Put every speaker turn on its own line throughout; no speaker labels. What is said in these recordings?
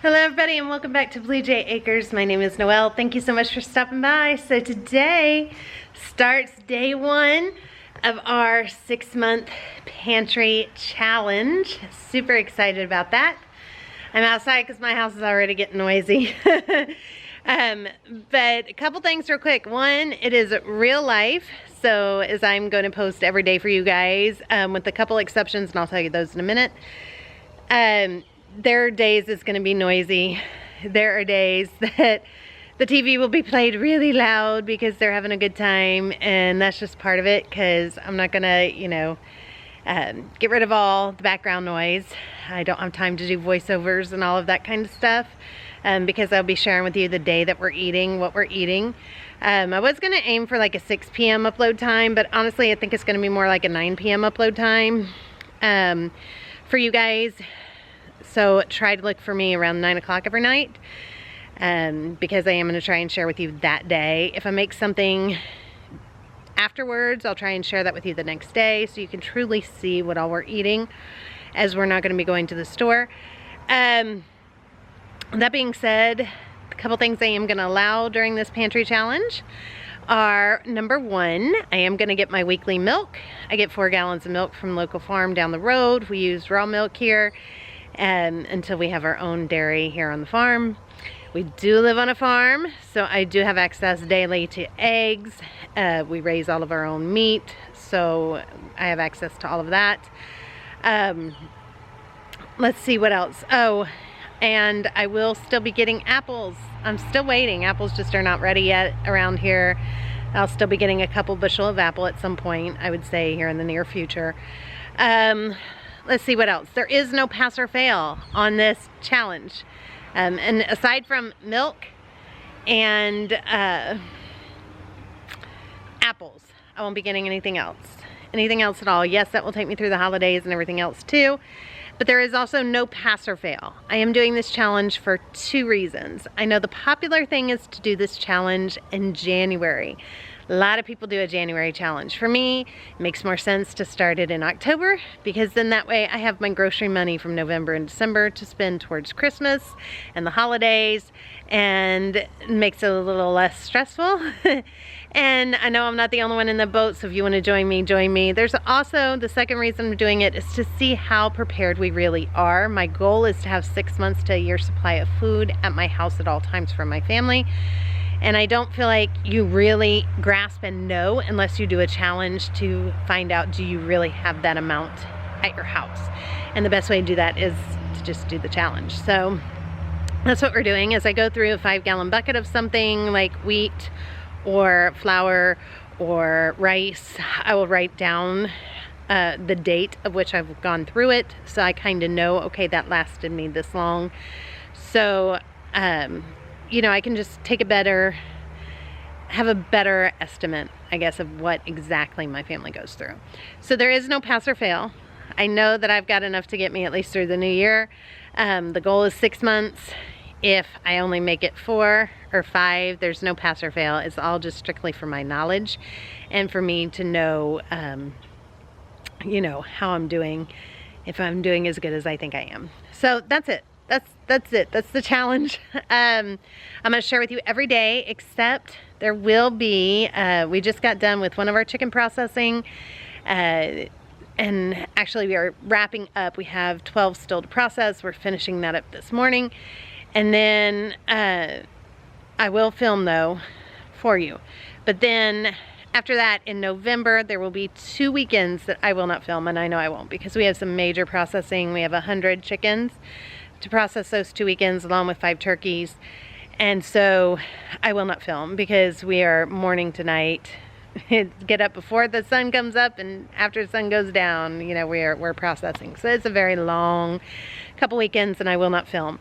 Hello everybody and welcome back to Blue Jay Acres. My name is Noelle. Thank you so much for stopping by. So today starts day one of our 6-month pantry challenge. Super excited about that. I'm outside because my house is already getting noisy. But a couple things real quick. One, it is real life. So as I'm going to post every day for you guys, with a couple exceptions, and I'll tell you those in a minute. There are days it's going to be noisy. There are days that the TV will be played really loud because they're having a good time, and that's just part of it because I'm not going to, get rid of all the background noise. I don't have time to do voiceovers and all of that kind of stuff because I'll be sharing with you the day that we're eating, what we're eating. I was going to aim for like a 6 p.m. upload time, but honestly I think it's going to be more like a 9 p.m. upload time for you guys. So try to look for me around 9 o'clock every night because I am going to try and share with you that day. If I make something afterwards, I'll try and share that with you the next day so you can truly see what all we're eating, as we're not going to be going to the store. That being said, a couple things I am going to allow during this pantry challenge are, number one, I am going to get my weekly milk. I get 4 gallons of milk from local farm down the road. We use raw milk here until we have our own dairy here on the farm. We do live on a farm, so I do have access daily to eggs. We raise all of our own meat, so I have access to all of that. Let's see what else. Oh, and I will still be getting apples. I'm still waiting. Apples just are not ready yet around here. I'll still be getting a couple bushel of apple at some point, I would say, here in the near future. Let's see what else. There is no pass or fail on this challenge. And aside from milk and apples, I won't be getting anything else. Anything else at all. Yes, that will take me through the holidays and everything else too. But there is also no pass or fail. I am doing this challenge for 2 reasons. I know the popular thing is to do this challenge in January. A lot of people do a January challenge. For me, it makes more sense to start it in October because then that way I have my grocery money from November and December to spend towards Christmas and the holidays, and it makes it a little less stressful. And I know I'm not the only one in the boat, so if you want to join me, join me. There's also, the second reason I'm doing it is to see how prepared we really are. My goal is to have 6 months to a year supply of food at my house at all times for my family. And I don't feel like you really grasp and know unless you do a challenge to find out, do you really have that amount at your house? And the best way to do that is to just do the challenge. So that's what we're doing. As I go through a 5-gallon bucket of something like wheat or flour or rice, I will write down the date of which I've gone through it, so I kind of know, okay, that lasted me this long. So I can just have a better estimate, I guess, of what exactly my family goes through. So there is no pass or fail. I know that I've got enough to get me at least through the new year. The goal is 6 months. If I only make it 4 or 5, there's no pass or fail. It's all just strictly for my knowledge and for me to know, how I'm doing, if I'm doing as good as I think I am. So that's it. That's it. That's the challenge. I'm going to share with you every day, except there will be, we just got done with one of our chicken processing, and actually we are wrapping up. We have 12 still to process. We're finishing that up this morning. And then I will film though for you. But then after that, in November, there will be 2 weekends that I will not film, and I know I won't because we have some major processing. We have 100 chickens to process those 2 weekends along with 5 turkeys, and so I will not film because we are morning to night. Get up before the sun comes up and after the sun goes down, we're processing. So it's a very long couple weekends and I will not film.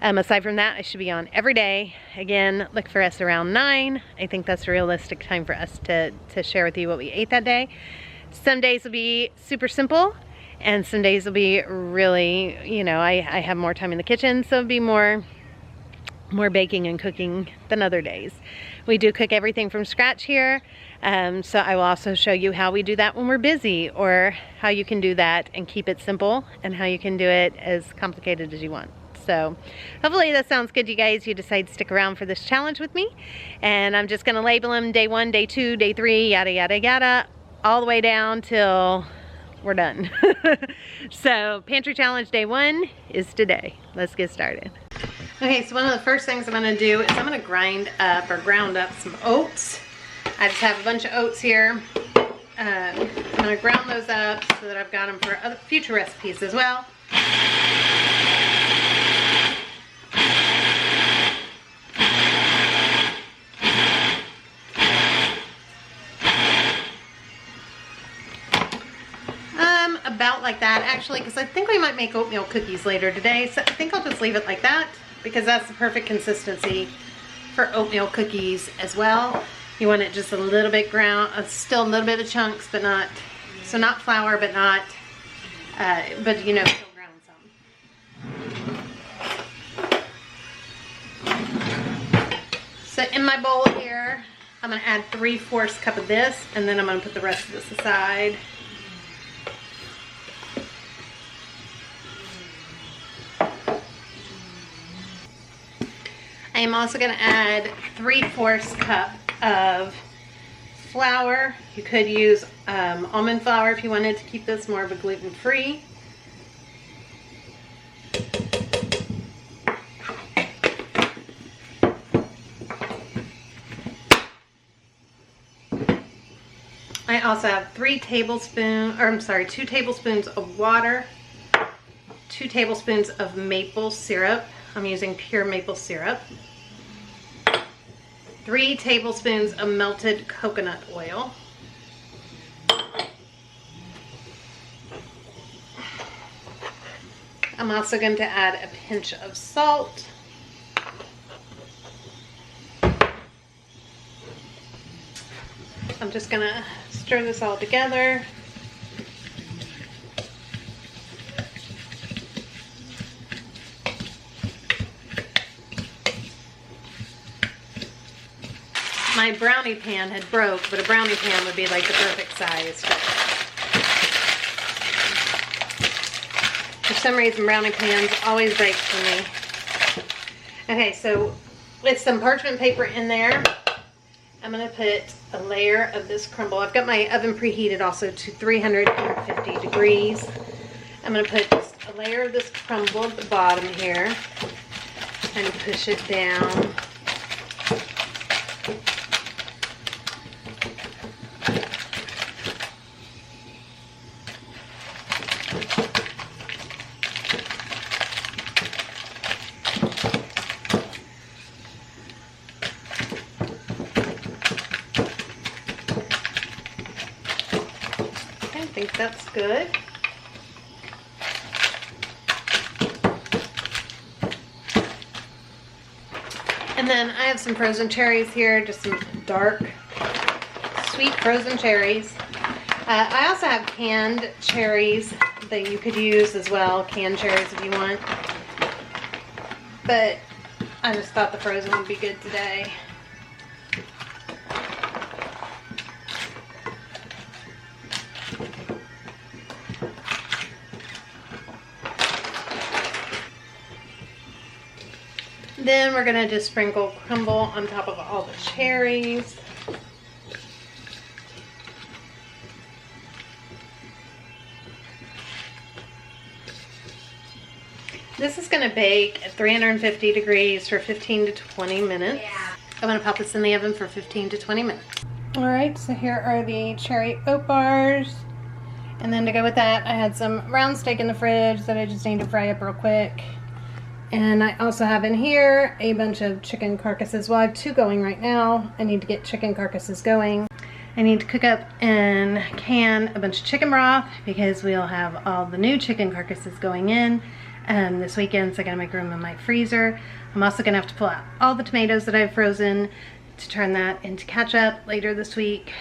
Aside from that, I should be on every day. Again, look for us around 9. I think that's a realistic time for us to share with you what we ate that day. Some days will be super simple, and some days will be really, I have more time in the kitchen, so it'll be more baking and cooking than other days. We do cook everything from scratch here, so I will also show you how we do that when we're busy, or how you can do that and keep it simple, and how you can do it as complicated as you want. So hopefully that sounds good, you guys. You decide to stick around for this challenge with me. And I'm just gonna label them day 1, day 2, day 3, yada, yada, yada, all the way down till we're done. So Pantry Challenge day 1 is today. Let's get started. Okay, so one of the first things I'm gonna do is I'm gonna ground up some oats. I just have a bunch of oats here. I'm gonna ground those up so that I've got them for other future recipes as well. About like that actually, because I think we might make oatmeal cookies later today, so I think I'll just leave it like that because that's the perfect consistency for oatmeal cookies as well. You want it just a little bit ground, still a little bit of chunks, but not, so not flour, but not, but you know, still ground some. So in my bowl here, I'm gonna add 3/4 cup of this, and then I'm gonna put the rest of this aside. I am also going to add 3/4 cup of flour. You could use almond flour if you wanted to keep this more of a gluten-free. I also have 2 tablespoons of water, 2 tablespoons of maple syrup. I'm using pure maple syrup. 3 tablespoons of melted coconut oil. I'm also going to add a pinch of salt. I'm just going to stir this all together. My brownie pan had broke, but a brownie pan would be like the perfect size. For some reason, brownie pans always break for me. Okay, so with some parchment paper in there, I'm gonna put a layer of this crumble. I've got my oven preheated also to 350 degrees. I'm gonna put just a layer of this crumble at the bottom here and push it down. I think that's good. And then I have some frozen cherries here, just some dark, sweet frozen cherries. I also have canned cherries that you could use as well, canned cherries if you want. But I just thought the frozen would be good today. Then we're gonna just sprinkle crumble on top of all the cherries. This is gonna bake at 350 degrees for 15 to 20 minutes. Yeah. I'm gonna pop this in the oven for 15 to 20 minutes. All right, so here are the cherry oat bars. And then to go with that, I had some round steak in the fridge that I just need to fry up real quick. And I also have in here a bunch of chicken carcasses. Well, I have 2 going right now. I need to get chicken carcasses going. I need to cook up and can a bunch of chicken broth because we'll have all the new chicken carcasses going in this weekend, so I gotta make room in my freezer. I'm also gonna have to pull out all the tomatoes that I've frozen to turn that into ketchup later this week.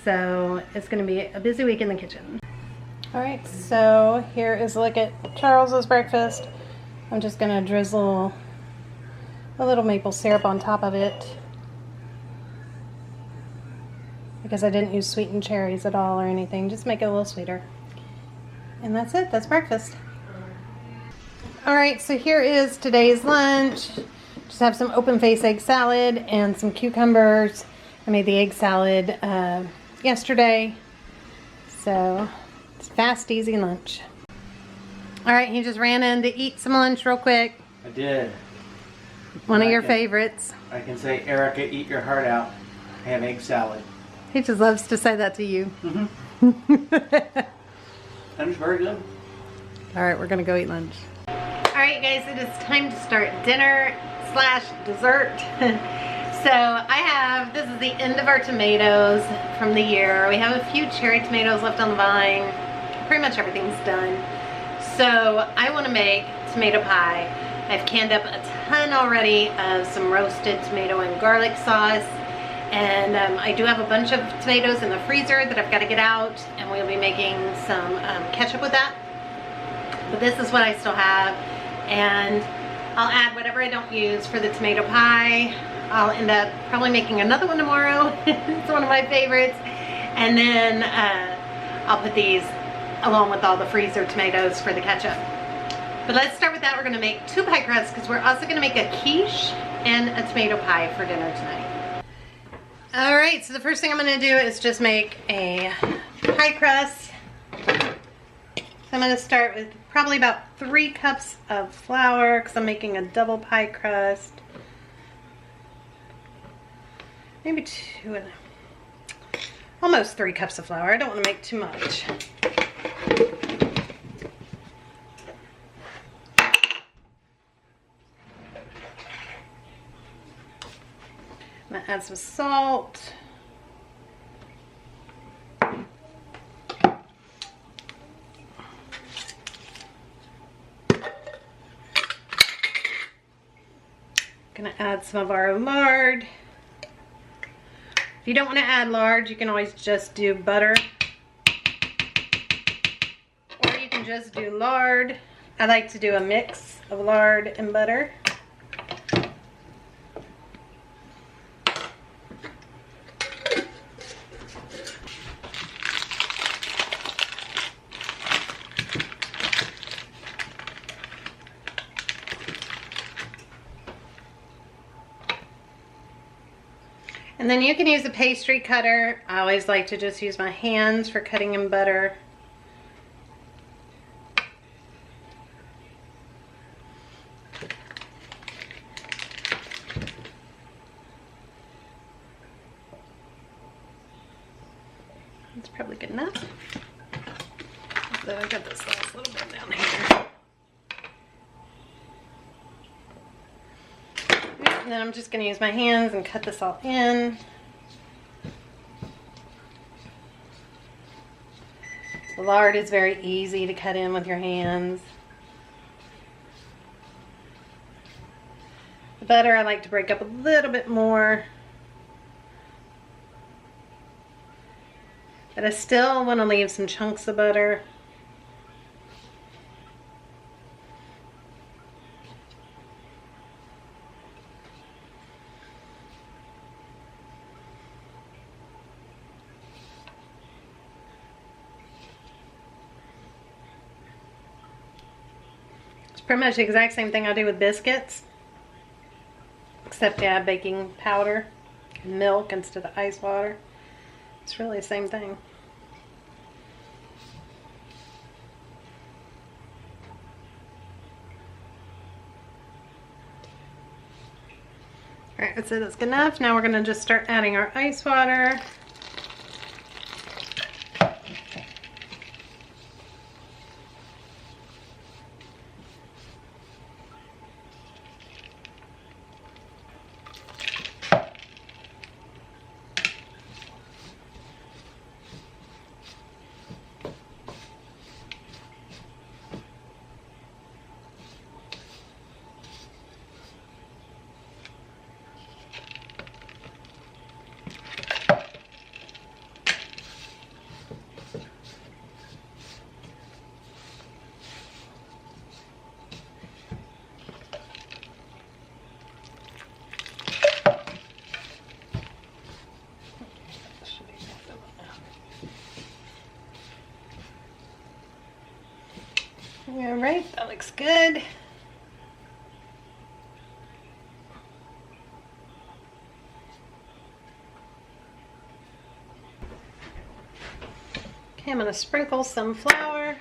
So it's gonna be a busy week in the kitchen. All right, so here is a look at Charles's breakfast. I'm just gonna drizzle a little maple syrup on top of it because I didn't use sweetened cherries at all or anything, just make it a little sweeter. And that's it, that's breakfast. All right, so here is today's lunch. Just have some open face egg salad and some cucumbers. I made the egg salad yesterday. So it's fast, easy lunch. All right, he just ran in to eat some lunch real quick.
I did.
One of your favorites.
I can say, Erica, eat your heart out. Have egg salad.
He just loves to say that to you.
Mm-hmm. That is very good.
All right, we're gonna go eat lunch. All right, guys, it is time to start dinner / dessert. So this is the end of our tomatoes from the year. We have a few cherry tomatoes left on the vine. Pretty much everything's done. So I want to make tomato pie. I've canned up a ton already of some roasted tomato and garlic sauce. And I do have a bunch of tomatoes in the freezer that I've got to get out, and we'll be making some ketchup with that. But this is what I still have, and I'll add whatever I don't use for the tomato pie. I'll end up probably making another one tomorrow. It's one of my favorites. And then I'll put these along with all the freezer tomatoes for the ketchup. But let's start with that. We're going to make 2 pie crusts because we're also going to make a quiche and a tomato pie for dinner tonight. All right, so the first thing I'm going to do is just make a pie crust. So I'm going to start with probably about 3 cups of flour because I'm making a double pie crust. Maybe 2 and almost 3 cups of flour. I don't want to make too much. I'm going to add some salt. Going to add some of our lard. If you don't want to add lard, you can always just do butter. Or you can just do lard. I like to do a mix of lard and butter. And then you can use a pastry cutter. I always like to just use my hands for cutting in butter. That's probably good enough. So I got this last little bit down here. And then I'm just going to use my hands and cut this all in. The lard is very easy to cut in with your hands. The butter I like to break up a little bit more. But I still want to leave some chunks of butter. Pretty much the exact same thing I do with biscuits, except you add baking powder and milk instead of ice water. It's really the same thing. Alright, that's it, that's good enough. Now we're going to just start adding our ice water. All right, that looks good. Okay, I'm gonna sprinkle some flour.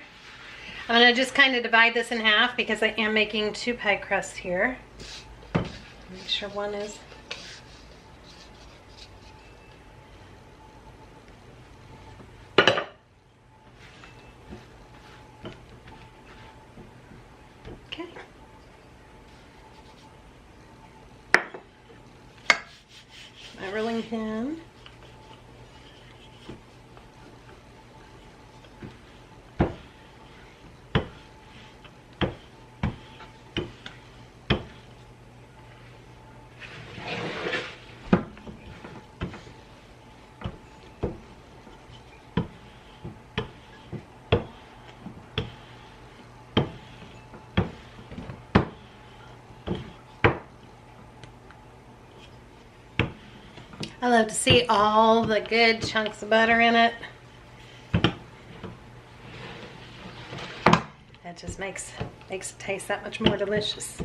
I'm gonna just kind of divide this in half because I am making 2 pie crusts here. Make sure one is. Okay. My rolling pin. I love to see all the good chunks of butter in it. That just makes it taste that much more delicious.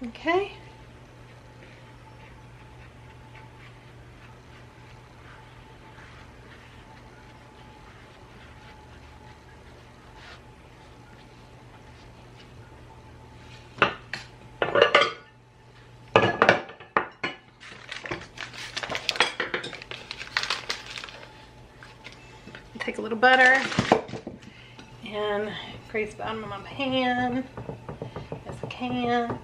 Okay. Take a little butter and grease the bottom of my pan as I can.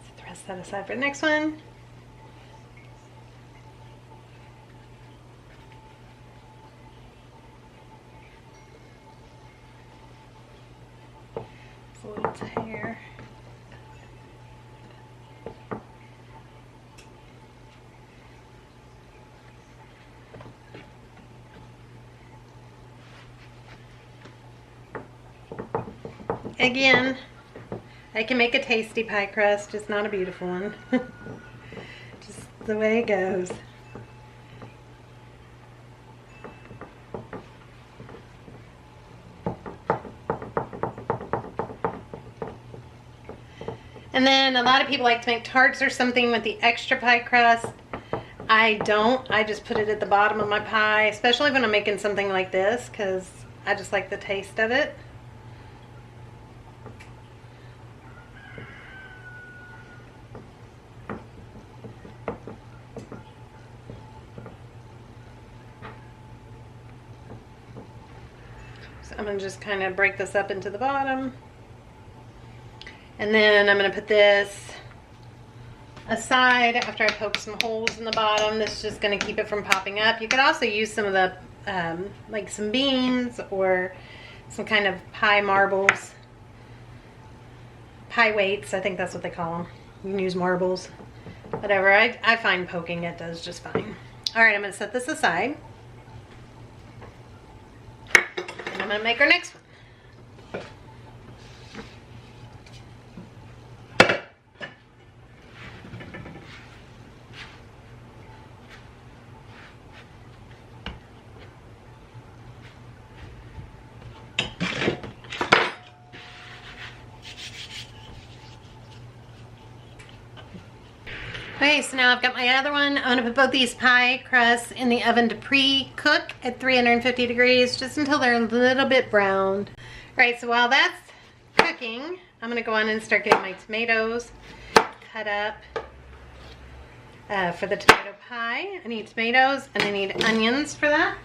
Set the rest of that aside for the next one. A little tear. Again, I can make a tasty pie crust, just not a beautiful one. Just the way it goes. And then a lot of people like to make tarts or something with the extra pie crust. I don't. I just put it at the bottom of my pie, especially when I'm making something like this, because I just like the taste of it. So I'm going to just kind of break this up into the bottom. And then I'm going to put this aside after I poke some holes in the bottom. This is just going to keep it from popping up. You could also use some of the, like some beans or some kind of pie marbles. Pie weights, I think that's what they call them. You can use marbles. Whatever, I find poking it does just fine. Alright, I'm going to set this aside. And I'm going to make our next one. Okay, so now I've got my other one. I'm going to put both these pie crusts in the oven to pre-cook at 350 degrees, just until they're a little bit browned. Alright, so while that's cooking, I'm going to go on and start getting my tomatoes cut up for the tomato pie. I need tomatoes and I need onions for that.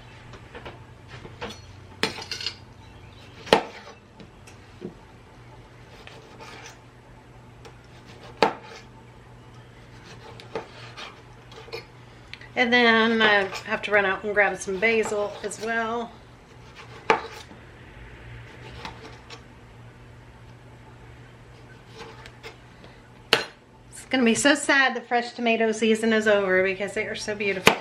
And then I have to run out and grab some basil as well. It's going to be so sad the fresh tomato season is over because they are so beautiful.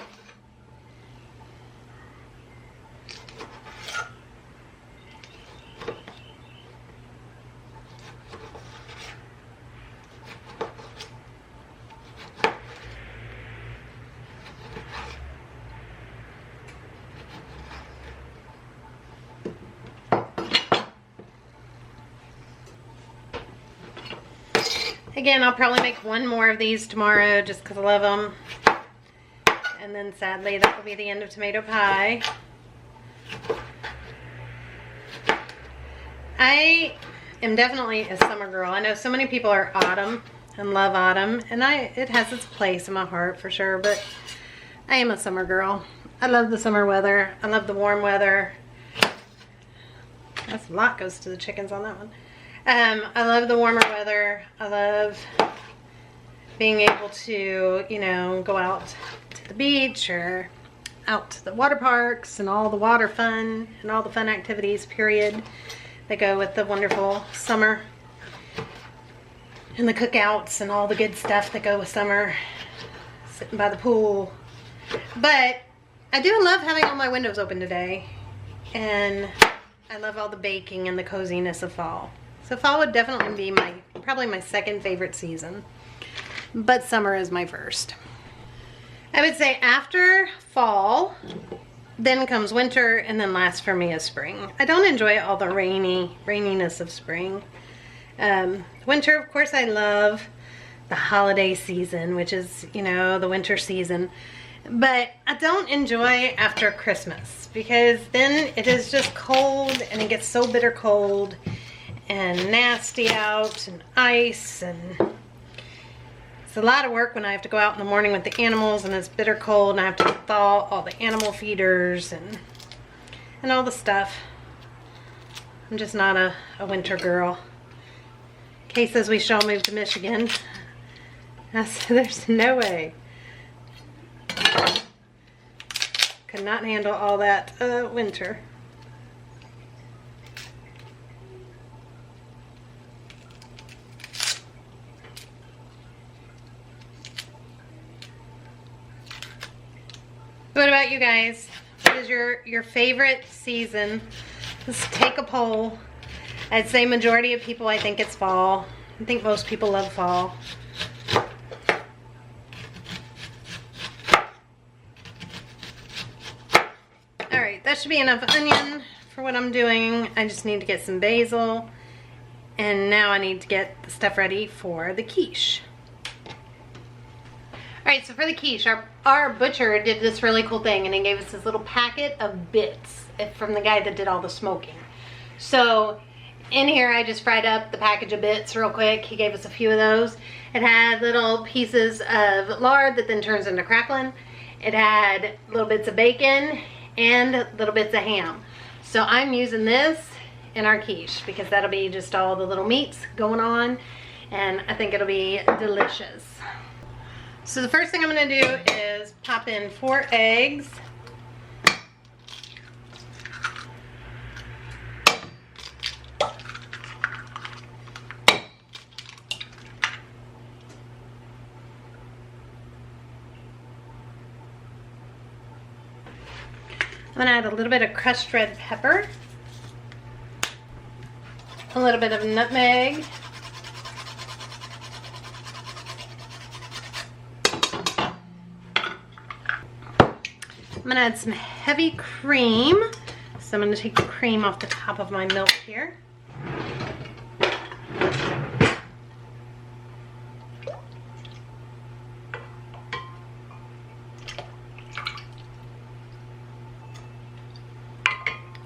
Again, I'll probably make one more of these tomorrow just because I love them. And then sadly, that will be the end of tomato pie. I am definitely a summer girl. I know so many people are autumn and love autumn, and it has its place in my heart for sure, but I am a summer girl. I love the summer weather. I love the warm weather. That's a lot goes to the chickens on that one. I love the warmer weather. I love being able to, you know, go out to the beach or out to the water parks and all the water fun and all the fun activities, period, that go with the wonderful summer. And the cookouts and all the good stuff that go with summer. Sitting by the pool. But I do love having all my windows open today. And I love all the baking and the coziness of fall. So fall would definitely be probably my second favorite season. But summer is my first. I would say after fall, then comes winter, and then last for me is spring. I don't enjoy all the raininess of spring. Winter, of course, I love the holiday season, which is, you know, the winter season. But I don't enjoy after Christmas because then it is just cold and it gets so bitter cold and nasty out and ice, and it's a lot of work when I have to go out in the morning with the animals and it's bitter cold and I have to thaw all the animal feeders and all the stuff. I'm just not a winter girl. Kay says we shall move to Michigan. I said there's no way. Could not handle all that winter. What about you guys? What is your favorite season? Let's take a poll. I'd say majority of people, I think it's fall. I think most people love fall. Alright, that should be enough onion for what I'm doing. I just need to get some basil. And now I need to get the stuff ready for the quiche. Alright, so for the quiche, our butcher did this really cool thing, and he gave us this little packet of bits from the guy that did all the smoking. So in here I just fried up the package of bits real quick. He gave us a few of those. It had little pieces of lard that then turns into crackling. It had little bits of bacon and little bits of ham. So I'm using this in our quiche because that'll be just all the little meats going on, and I think it'll be delicious. So the first thing I'm going to do is pop in 4 eggs. I'm going to add a little bit of crushed red pepper, a little bit of nutmeg, I'm going to add some heavy cream. So I'm going to take the cream off the top of my milk here.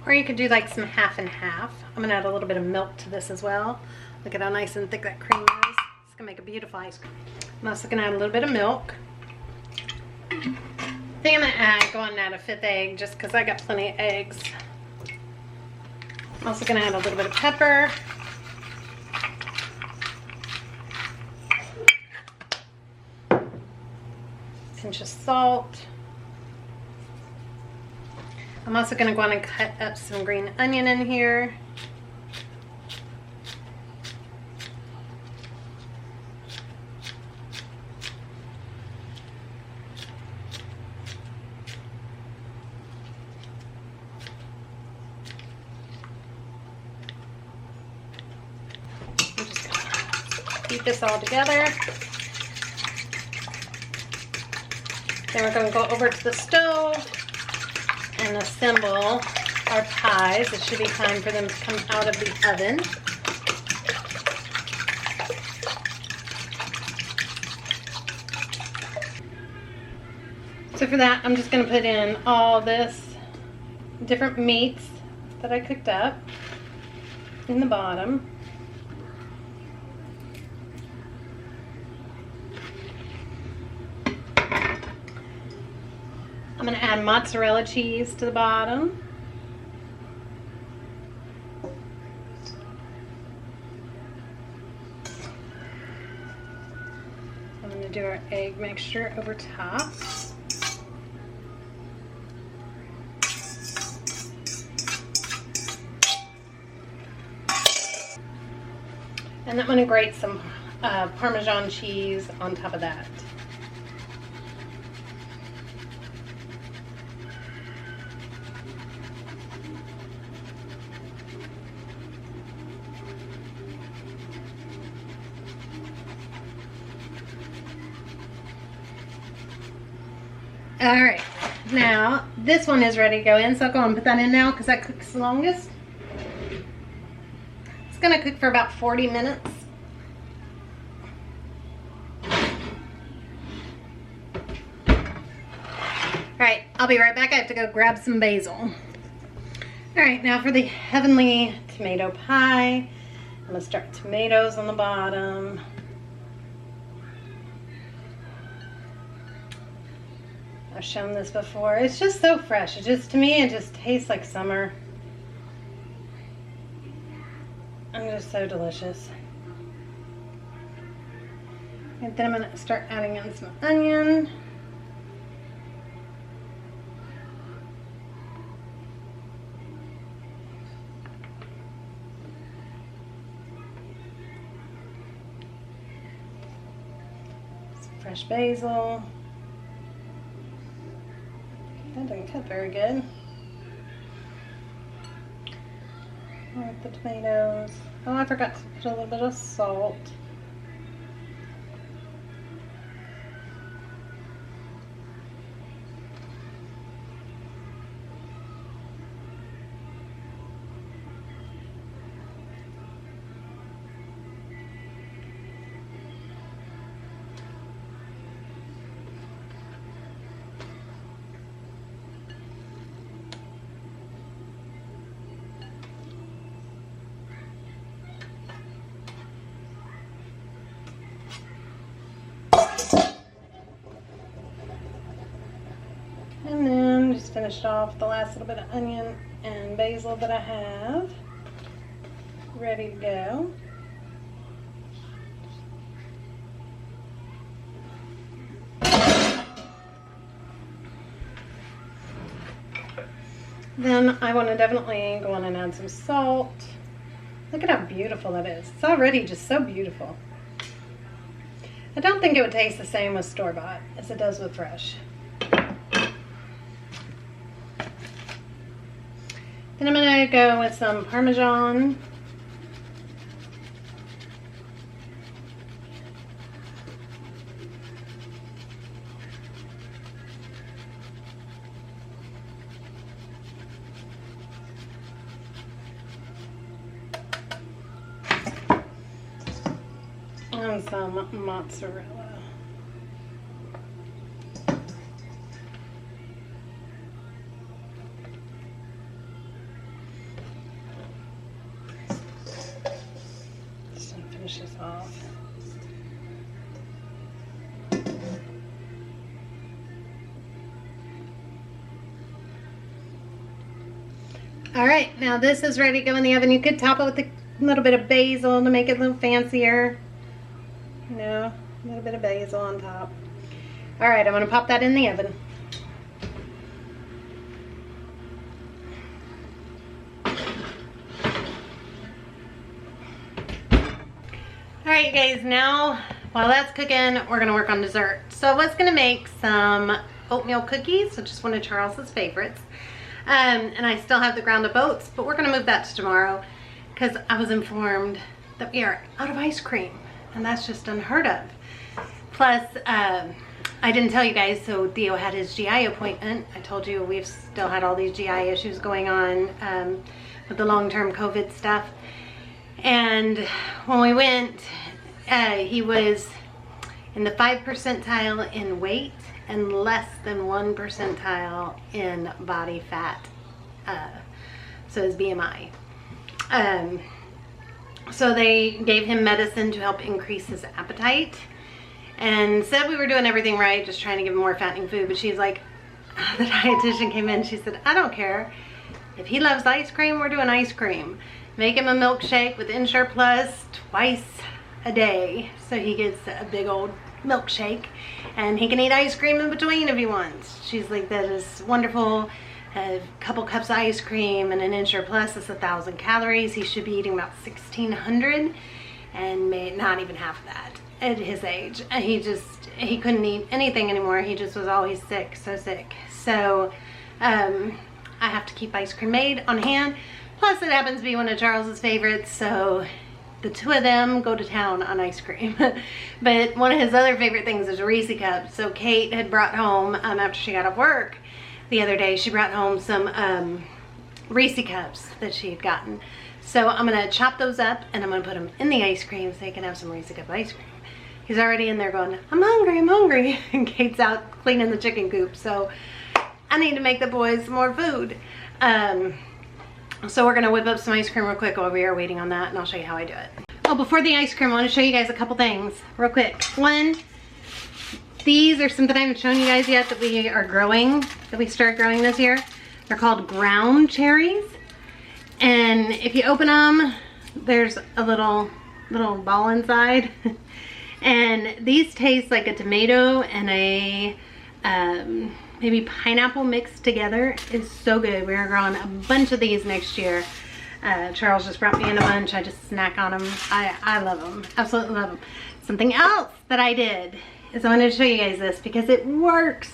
Or you could do like some half and half. I'm going to add a little bit of milk to this as well. Look at how nice and thick that cream is. It's going to make a beautiful ice cream. I'm also going to add a little bit of milk. I think I'm going to go on and add a 5th egg just because I got plenty of eggs. I'm also going to add a little bit of pepper. Pinch of salt. I'm also going to go on and cut up some green onion in here. I'm just going to beat this all together. Then we're going to go over to the stove and assemble our pies. It should be time for them to come out of the oven. So for that, I'm just gonna put in all this different meats that I cooked up in the bottom. I'm gonna add mozzarella cheese to the bottom. I'm gonna do our egg mixture over top. And I'm gonna grate some Parmesan cheese on top of that. All right, now this one is ready to go in, so I'll go and put that in now because that cooks the longest. It's gonna cook for about 40 minutes. All right, I'll be right back. I have to go grab some basil. All right, now for the heavenly tomato pie. I'm gonna start with tomatoes on the bottom. I've shown this before. It's just so fresh. It just, to me, it just tastes like summer. And just so delicious. And then I'm gonna start adding in some onion. Some fresh basil. That didn't cut very good. With the tomatoes. Oh, I forgot to put a little bit of salt. And then just finished off the last little bit of onion and basil that I have ready to go. Then I want to definitely go on and add some salt. Look at how beautiful that is. It's already just so beautiful. I don't think it would taste the same with store-bought as it does with fresh. Then I'm going to go with some Parmesan. And some mozzarella. Just finish this off. All right, now this is ready to go in the oven. You could top it with a little bit of basil to make it a little fancier. You know, a little bit of basil on top. All right, I'm gonna pop that in the oven. All right, you guys, now while that's cooking, we're gonna work on dessert. So I was gonna make some oatmeal cookies, which is one of Charles's favorites. And I still have the ground up oats, but we're gonna move that to tomorrow because I was informed that we are out of ice cream, and that's just unheard of. Plus, I didn't tell you guys, so Theo had his GI appointment. I told you we've still had all these GI issues going on with the long-term COVID stuff. And when we went, he was in the 5th percentile in weight and less than 1 percentile in body fat. So his BMI. So they gave him medicine to help increase his appetite and said we were doing everything right, just trying to give him more fattening food. But she's like, the dietitian came in, she said, I don't care. If he loves ice cream, we're doing ice cream. Make him a milkshake with Ensure Plus twice a day. So he gets a big old milkshake and he can eat ice cream in between if he wants. She's like, that is wonderful. A couple cups of ice cream and an Ensure Plus is 1,000 calories. He should be eating about 1,600 and not even half of that at his age. He couldn't eat anything anymore. He just was always sick, so sick. So I have to keep ice cream made on hand. Plus it happens to be one of Charles's favorites, so the two of them go to town on ice cream. But one of his other favorite things is Reese cups. So Kate had brought home, after she got off work the other day, she brought home some Reese cups that she had gotten. So I'm gonna chop those up and I'm gonna put them in the ice cream so he can have some Reese cup ice cream. He's already in there going, I'm hungry, I'm hungry. And Kate's out cleaning the chicken coop. So I need to make the boys some more food. So we're gonna whip up some ice cream real quick while we are waiting on that, and I'll show you how I do it. Oh, before the ice cream, I wanna show you guys a couple things real quick. One, these are something I haven't shown you guys yet that we are growing, that we started growing this year. They're called ground cherries. And if you open them, there's a little ball inside. And these taste like a tomato and a maybe pineapple mixed together. It's so good. We're growing a bunch of these next year. Charles just brought me in a bunch. I just snack on them. I love them. Absolutely love them. Something else that I did is I wanted to show you guys this because it works.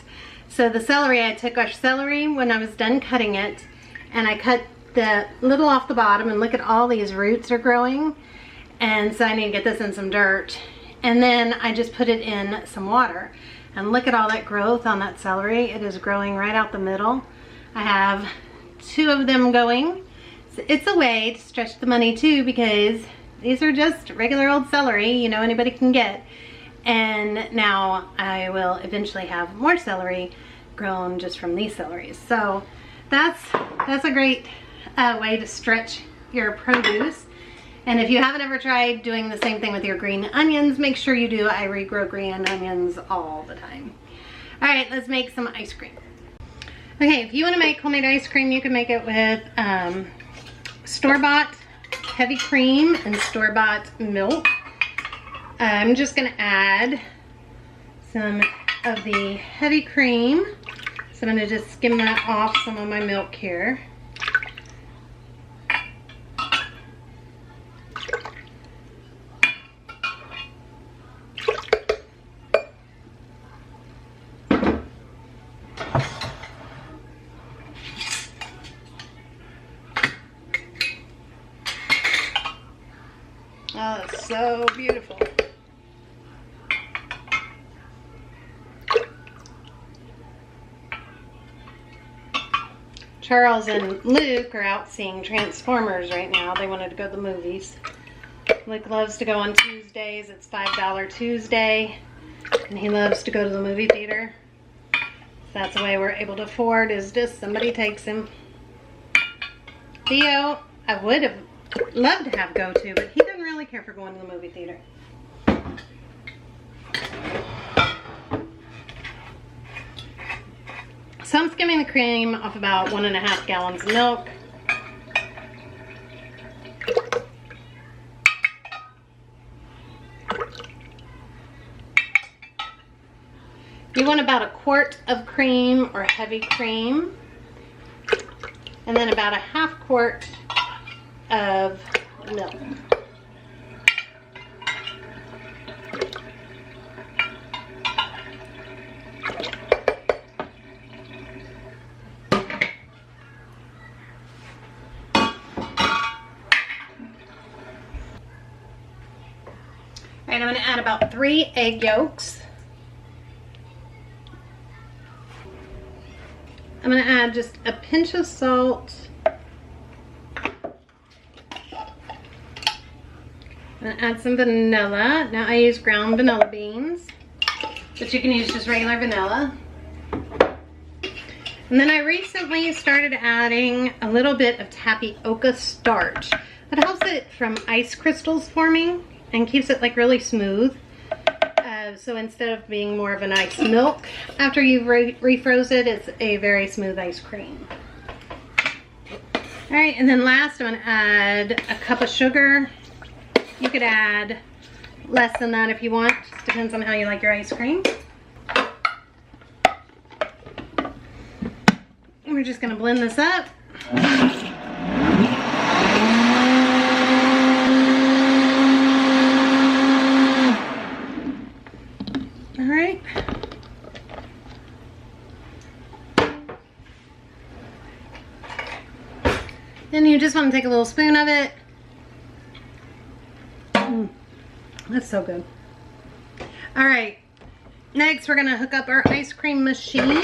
So the celery, I took our celery when I was done cutting it and I cut the little off the bottom, and look at all these roots are growing. And so I need to get this in some dirt. And then I just put it in some water. And look at all that growth on that celery. It is growing right out the middle. I have 2 of them going. So it's a way to stretch the money too, because these are just regular old celery, you know, anybody can get. And now I will eventually have more celery grown just from these celeries. So that's a great way to stretch your produce. And if you haven't ever tried doing the same thing with your green onions, make sure you do. I regrow green onions all the time. All right, let's make some ice cream. Okay, if you want to make homemade ice cream, you can make it with store-bought heavy cream and store-bought milk. I'm just gonna add some of the heavy cream. So I'm gonna just skim that off some of my milk here. Oh, it's so beautiful. Charles and Luke are out seeing Transformers right now. They wanted to go to the movies. Luke loves to go on Tuesdays. It's $5 Tuesday. And he loves to go to the movie theater. That's the way we're able to afford, is just somebody takes him. Theo, I would have loved to have go to, but he doesn't really care for going to the movie theater. So I'm skimming the cream off about 1.5 gallons of milk. You want about 1/4 of cream or heavy cream, and then about 1/2 quart of milk. Alright, I'm going to add about 3 egg yolks. I'm going to add just a pinch of salt. I'm going to add some vanilla. Now I use ground vanilla beans, but you can use just regular vanilla. And then I recently started adding a little bit of tapioca starch. That helps it from ice crystals forming and keeps it like really smooth. So instead of being more of an ice milk after you've refroze it, it's a very smooth ice cream. All right, and then last I'm gonna add a cup of sugar. You could add less than that if you want, just depends on how you like your ice cream. And we're just gonna blend this up. All right. Then you just want to take a little spoon of it. That's so good. All right. Next, we're going to hook up our ice cream machine.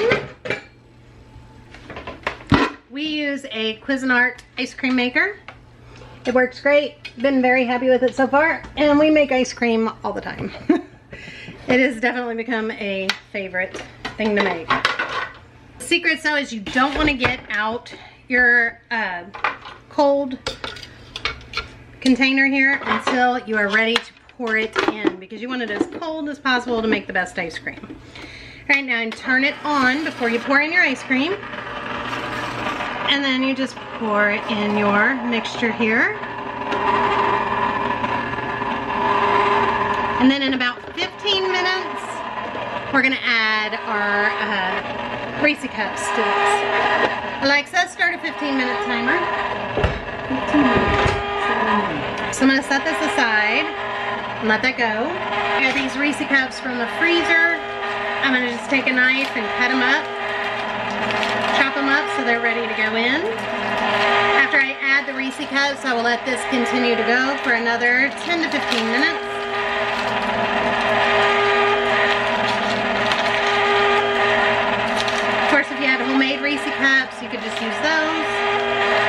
We use a Cuisinart ice cream maker. It works great. Been very happy with it so far. And we make ice cream all the time. It has definitely become a favorite thing to make. The secret though is you don't want to get out your cold container here until you are ready to pour it in, because you want it as cold as possible to make the best ice cream. All right, now and turn it on before you pour in your ice cream. And then you just pour in your mixture here. And then in about 15 minutes, we're gonna add our Reese cups to this. Alexa, start a 15-minute timer. 15 minutes. So I'm gonna set this aside and let that go. I got these Reese cups from the freezer. I'm gonna just take a knife and cut them up, chop them up so they're ready to go in. After I add the Reese cups, I will let this continue to go for another 10 to 15 minutes. Of course, if you had homemade Reese cups, you could just use those.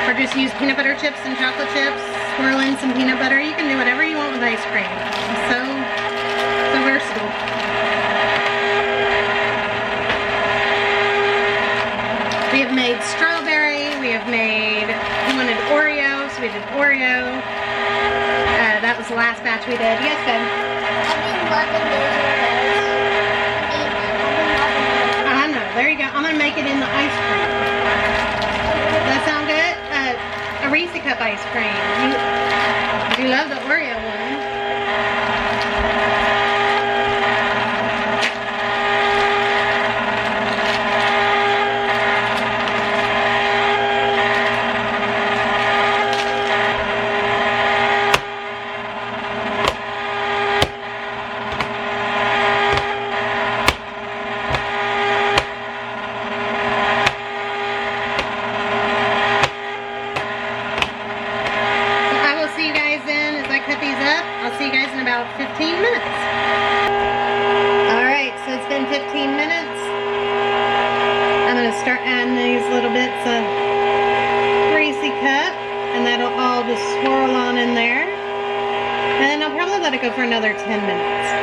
Or just use peanut butter chips and chocolate chips, swirl in some peanut butter. You can do whatever you want with ice cream. It's so versatile. We have made strawberry, we have made, we wanted Oreo, so we did Oreo. That was the last batch we did. Yes, Ben?
I've been loving those Oreos.
I know, there you go. I'm gonna make it in the ice cream. Does that sound good? A Reese cup ice cream. You love the Oreo one. I'll see you guys in about 15 minutes. Alright, so it's been 15 minutes. I'm going to start adding these little bits of Reese cup, and that'll all just swirl on in there. And then I'll probably let it go for another 10 minutes.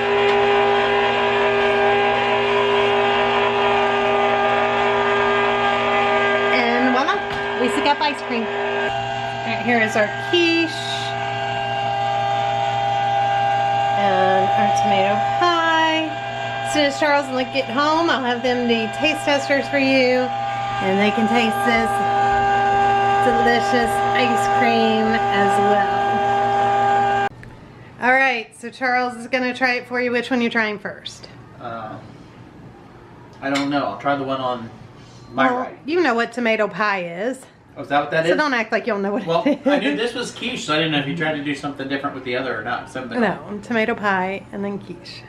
And voila, Reese cup ice cream. Alright, here is our quiche. And our tomato pie. As soon as Charles and Lick get home, I'll have them do taste testers for you, and they can taste this delicious ice cream as well. All right, so Charles is gonna try it for you. Which one are you trying first?
I don't know. I'll try the one on my right.
You know what tomato pie is.
Oh, is that what that
So
is?
don't act like you don't know what
Well,
it is.
I knew this was quiche, so I didn't know if you tried to do something different with the other or not. Something.
No, tomato pie and then quiche.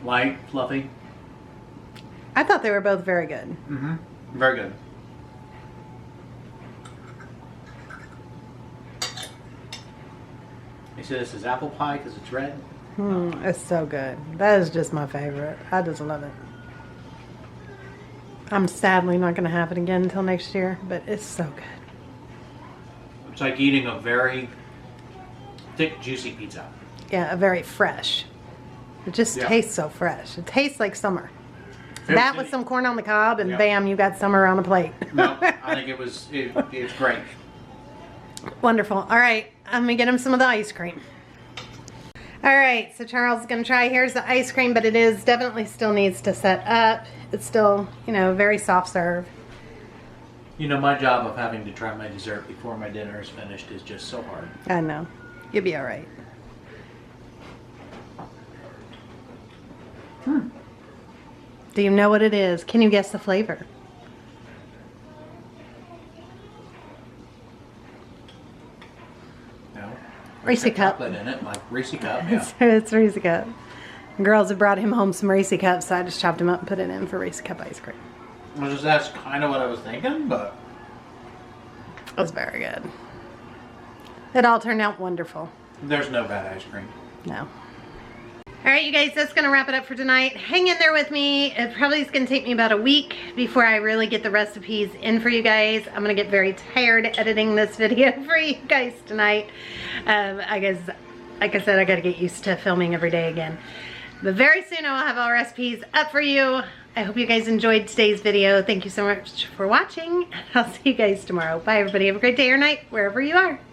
Light, fluffy.
I thought they were both very good.
Mm-hmm. Very good. They say this is apple pie because it's red.
It's so good. That is just my favorite. I just love it. I'm sadly not going to have it again until next year, but it's so good.
It's like eating a very thick, juicy pizza.
Yeah, a very fresh. It just
Yeah.
tastes so fresh. It tastes like summer.
It
That
was-
with some corn on the cob, and
Yeah.
bam, you got summer on a plate.
No, I think it's great.
Wonderful. All right, I'm gonna get him some of the ice cream. All right, so Charles is gonna try. Here's the ice cream, but it is definitely still needs to set up. It's still, you know, very soft serve.
You know, my job of having to try my dessert before my dinner is finished is just so hard.
I know. You'll be all right. Do you know what it is? Can you guess the flavor?
No.
Reese
Got
cup.
chocolate in it, like Reese cup. Yeah.
It's Reese cup. Girls have brought him home some Reese cups, so I just chopped them up and put it in for Reese cup ice cream.
That's kind of what I was thinking, but
It was very good. It all turned out wonderful.
there's no bad ice cream.
No. All right, you guys, that's gonna wrap it up for tonight. Hang in there with me. It probably is gonna take me about a week before I really get the recipes in for you guys. I'm gonna get very tired editing this video for you guys tonight. I guess, like I said, I gotta get used to filming every day again. But very soon I will have all recipes up for you. I hope you guys enjoyed today's video. Thank you so much for watching. I'll see you guys tomorrow. Bye, everybody. Have a great day or night, wherever you are.